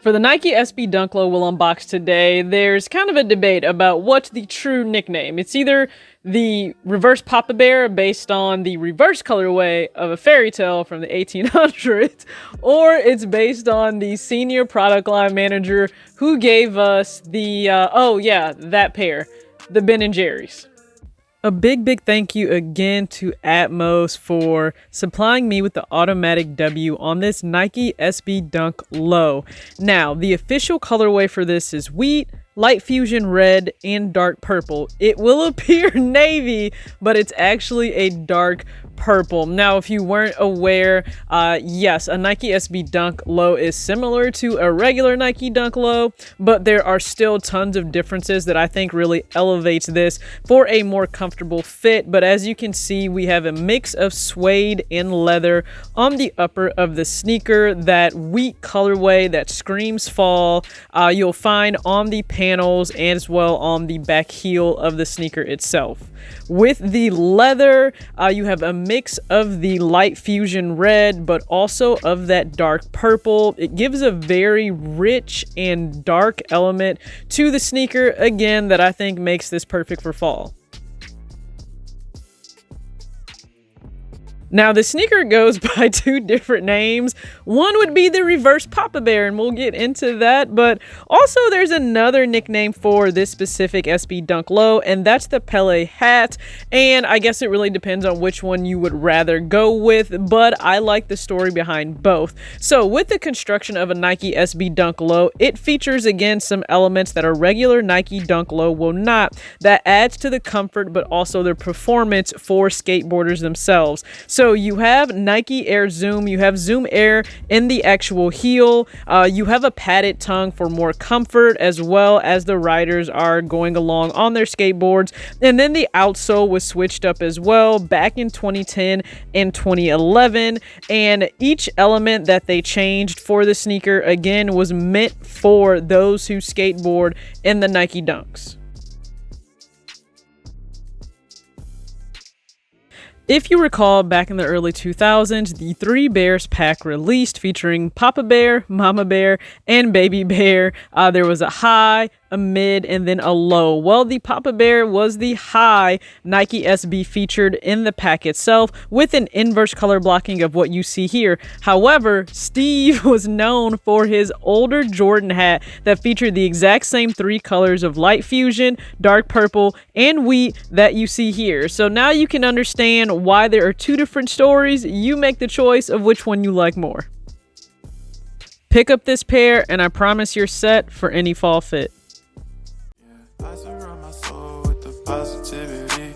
For the Nike SB Dunk Low we'll unbox today, there's kind of a debate about what's the true nickname. It's either the reverse Papa Bear based on the reverse colorway of a fairy tale from the 1800s, or it's based on the senior product line manager who gave us the, that pair, the Ben & Jerry's. A big thank you again to Atmos for supplying me with the automatic W on this Nike SB Dunk Low. Now, the official colorway for this is wheat, light fusion red, and dark purple. It will appear navy, but it's actually a dark purple. Now, if you weren't aware, yes, a Nike SB Dunk Low is similar to a regular Nike Dunk Low, but there are still tons of differences that I think really elevates this for a more comfortable fit. But as you can see, we have a mix of suede and leather on the upper of the sneaker, that wheat colorway that screams fall. You'll find on the panels and as well on the back heel of the sneaker itself. With the leather, you have a mix of the light fusion red, but also of that dark purple. It gives a very rich and dark element to the sneaker, again, that I think makes this perfect for fall. Now, the sneaker goes by two different names. One would be the reverse Papa Bear, and we'll get into that. But also, there's another nickname for this specific SB Dunk Low, and that's the Pelle Hat. And I guess it really depends on which one you would rather go with, but I like the story behind both. So, with the construction of a Nike SB Dunk Low, it features, again, some elements that a regular Nike Dunk Low will not. That adds to the comfort, but also the performance for skateboarders themselves. So you have Nike Air Zoom, you have Zoom Air in the actual heel, you have a padded tongue for more comfort as well as the riders are going along on their skateboards. And then the outsole was switched up as well back in 2010 and 2011. And each element that they changed for the sneaker, again, was meant for those who skateboard in the Nike Dunks. If you recall, back in the early 2000s, the Three Bears pack released featuring Papa Bear, Mama Bear, and Baby Bear. There was a high, a mid, and then a low. Well, the Papa Bear was the high Nike SB featured in the pack itself, with an inverse color blocking of what you see here. However, Steve was known for his older Jordan hat that featured the exact same three colors of light fusion, dark purple, and wheat that you see here. So now you can understand why there are two different stories. You make the choice of which one you like more. Pick up this pair, and I promise you're set for any fall fit. I surround my soul with the positivity.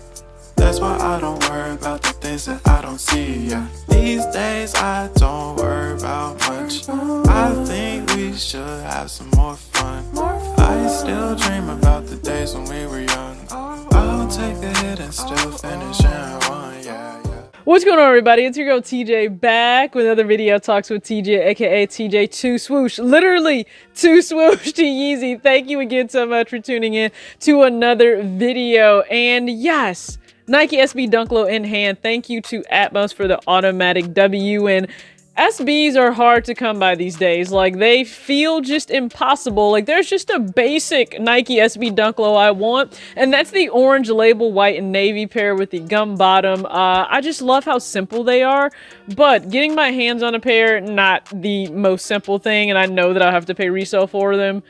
That's why I don't worry about the things that I don't see. Yeah. These days I don't worry about much. I think we should have some more fun. I still dream about the days when we were young. I'll take a hit and still finish in one. Yeah. What's going on, everybody? It's your girl TJ, back with another video talks with TJ, aka TJ 2 Swoosh. Literally 2 Swoosh to Yeezy. Thank you again so much for tuning in to another video. And yes, Nike SB Dunk Low in hand. Thank you to Atmos for the automatic W. And SBs are hard to come by these days. Like, they feel just impossible. Like, there's just a basic Nike SB Dunk Low I want, and that's the orange label white and navy pair with the gum bottom. I just love how simple they are, but getting my hands on a pair, not the most simple thing, and I know that I'll have to pay resale for them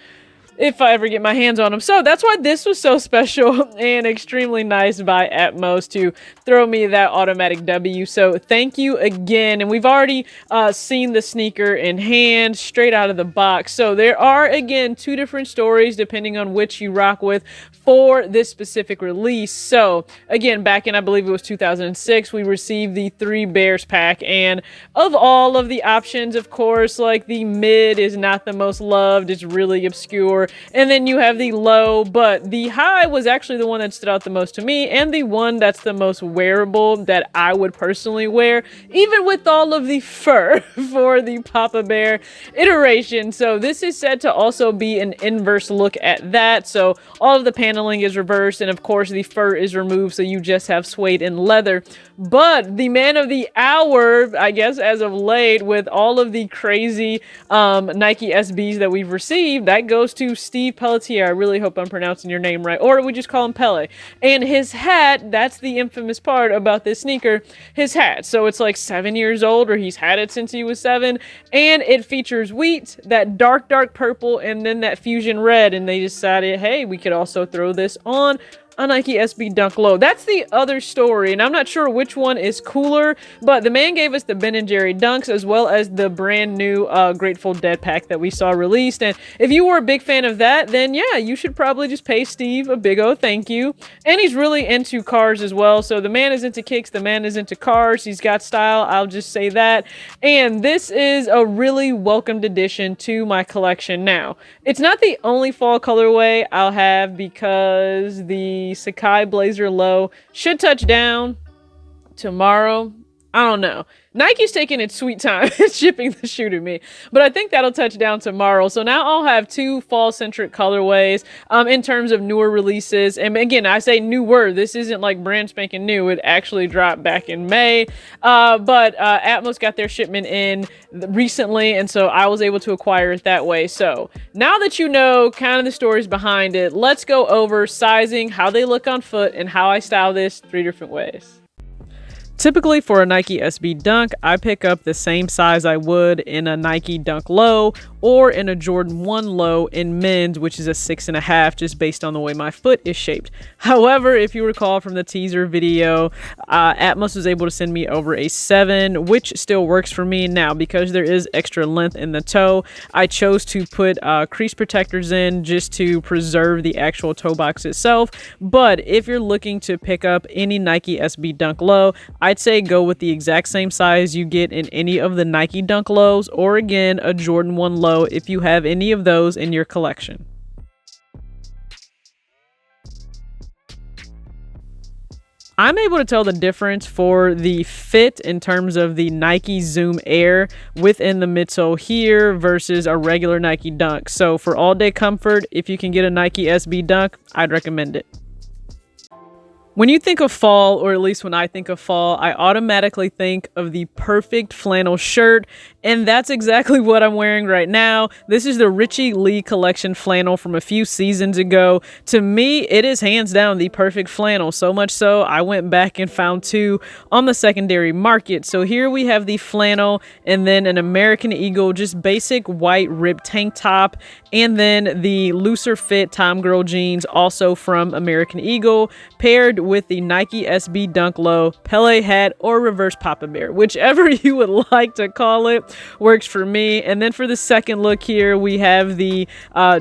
if I ever get my hands on them. So that's why this was so special and extremely nice by Atmos to throw me that automatic W. So thank you again. And we've already seen the sneaker in hand straight out of the box. So there are, again, two different stories depending on which you rock with for this specific release. So again, back in, I believe it was 2006, we received the Three Bears pack. And of all of the options, of course, like, the mid is not the most loved. It's really obscure. And then you have the low, but the high was actually the one that stood out the most to me, and the one that's the most wearable that I would personally wear, even with all of the fur for the Papa Bear iteration. So this is said to also be an inverse look at that. So all of the paneling is reversed, and of course the fur is removed, so you just have suede and leather. But the man of the hour, I guess, as of late, with all of the crazy Nike SBs that we've received, that goes to Steve Pelletier. I really hope I'm pronouncing your name right. Or we just call him Pelle. And his hat, that's the infamous part about this sneaker, his hat. So it's like 7 years old, or he's had it since he was 7. And it features wheat, that dark purple, and then that fusion red. And they decided, hey, we could also throw this on a Nike SB Dunk Low. That's the other story, and I'm not sure which one is cooler, but the man gave us the Ben & Jerry Dunks as well as the brand new Grateful Dead pack that we saw released. And if you were a big fan of that, then yeah, you should probably just pay Steve a big O thank you. And he's really into cars as well, so the man is into kicks, the man is into cars, he's got style, I'll just say that. And this is a really welcomed addition to my collection. Now, it's not the only fall colorway I'll have, because the Sacai Blazer Low should touch down tomorrow. I don't know. Nike's taking its sweet time shipping the shoe to me, but I think that'll touch down tomorrow. So now I'll have 2 fall-centric colorways in terms of newer releases. And again, I say newer. This isn't like brand spanking new. It actually dropped back in May, but Atmos got their shipment in recently, and so I was able to acquire it that way. So now that you know kind of the stories behind it, let's go over sizing, how they look on foot, and how I style this 3 different ways. Typically for a Nike SB Dunk, I pick up the same size I would in a Nike Dunk Low or in a Jordan 1 Low in men's, which is a 6.5, just based on the way my foot is shaped. However, if you recall from the teaser video, Atmos was able to send me over a 7, which still works for me. Now, because there is extra length in the toe, I chose to put crease protectors in just to preserve the actual toe box itself. But if you're looking to pick up any Nike SB Dunk Low, I'd say go with the exact same size you get in any of the Nike Dunk Lows, or again, a Jordan 1 Low if you have any of those in your collection. I'm able to tell the difference for the fit in terms of the Nike Zoom Air within the midsole here versus a regular Nike Dunk. So for all day comfort, if you can get a Nike SB Dunk, I'd recommend it. When you think of fall, or at least when I think of fall, I automatically think of the perfect flannel shirt, and that's exactly what I'm wearing right now. This is the Richie Lee collection flannel from a few seasons ago. To me, it is hands down the perfect flannel, so much so I went back and found 2 on the secondary market. So here we have the flannel, and then an American Eagle, just basic white ribbed tank top, and then the looser fit Tom Girl jeans, also from American Eagle, paired with the Nike SB Dunk Low, Pelle Hat, or reverse Papa Bear, whichever you would like to call it, works for me. And then for the second look here, we have the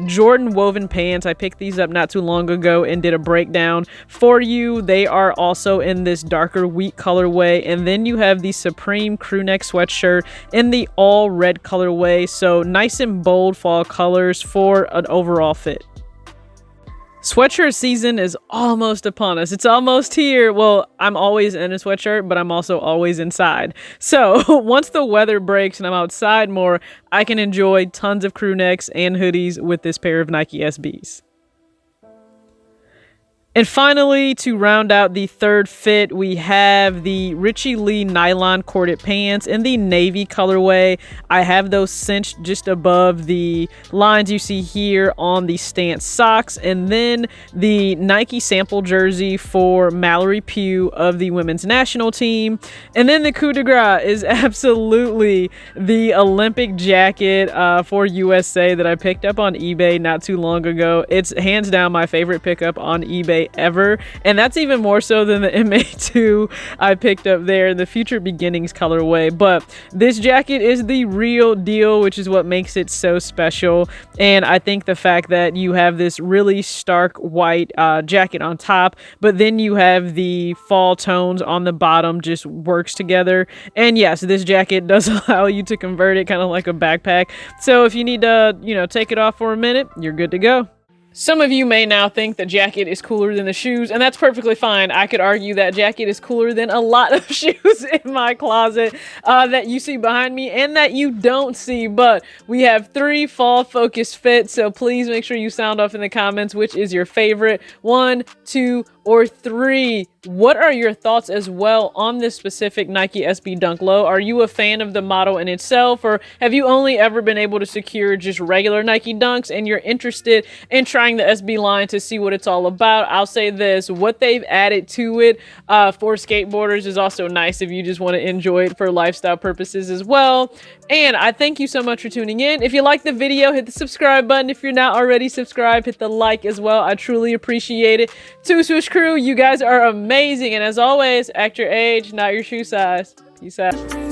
Jordan woven pants. I picked these up not too long ago and did a breakdown for you. They are also in this darker wheat colorway. And then you have the Supreme crew neck sweatshirt in the all red colorway. So nice and bold fall colors for an overall fit. Sweatshirt season is almost upon us. It's almost here. Well, I'm always in a sweatshirt, but I'm also always inside. So once the weather breaks and I'm outside more, I can enjoy tons of crew necks and hoodies with this pair of Nike SBs. And finally, to round out the third fit, we have the Richie Lee nylon corded pants in the navy colorway. I have those cinched just above the lines you see here on the stance socks. And then the Nike sample jersey for Mallory Pugh of the women's national team. And then the coup de grace is absolutely the Olympic jacket for USA that I picked up on eBay not too long ago. It's hands down my favorite pickup on eBay ever, and that's even more so than the MA2 I picked up there in the Future Beginnings colorway. But this jacket is the real deal, which is what makes it so special. And I think the fact that you have this really stark white jacket on top, but then you have the fall tones on the bottom, just works together. And yes, this jacket does allow you to convert it kind of like a backpack. So if you need to, take it off for a minute, you're good to go. Some of you may now think the jacket is cooler than the shoes, and that's perfectly fine. I could argue that jacket is cooler than a lot of shoes in my closet that you see behind me and that you don't see. But we have 3 fall-focused fits, so please make sure you sound off in the comments which is your favorite. 1, 2, Or 3, what are your thoughts as well on this specific Nike SB Dunk Low? Are you a fan of the model in itself, or have you only ever been able to secure just regular Nike Dunks and you're interested in trying the SB line to see what it's all about? I'll say this, what they've added to it for skateboarders is also nice if you just want to enjoy it for lifestyle purposes as well. And I thank you so much for tuning in. If you like the video, hit the subscribe button. If you're not already subscribed, hit the like as well. I truly appreciate it. To Swoosh crew, you guys are amazing. And as always, act your age, not your shoe size. Peace out.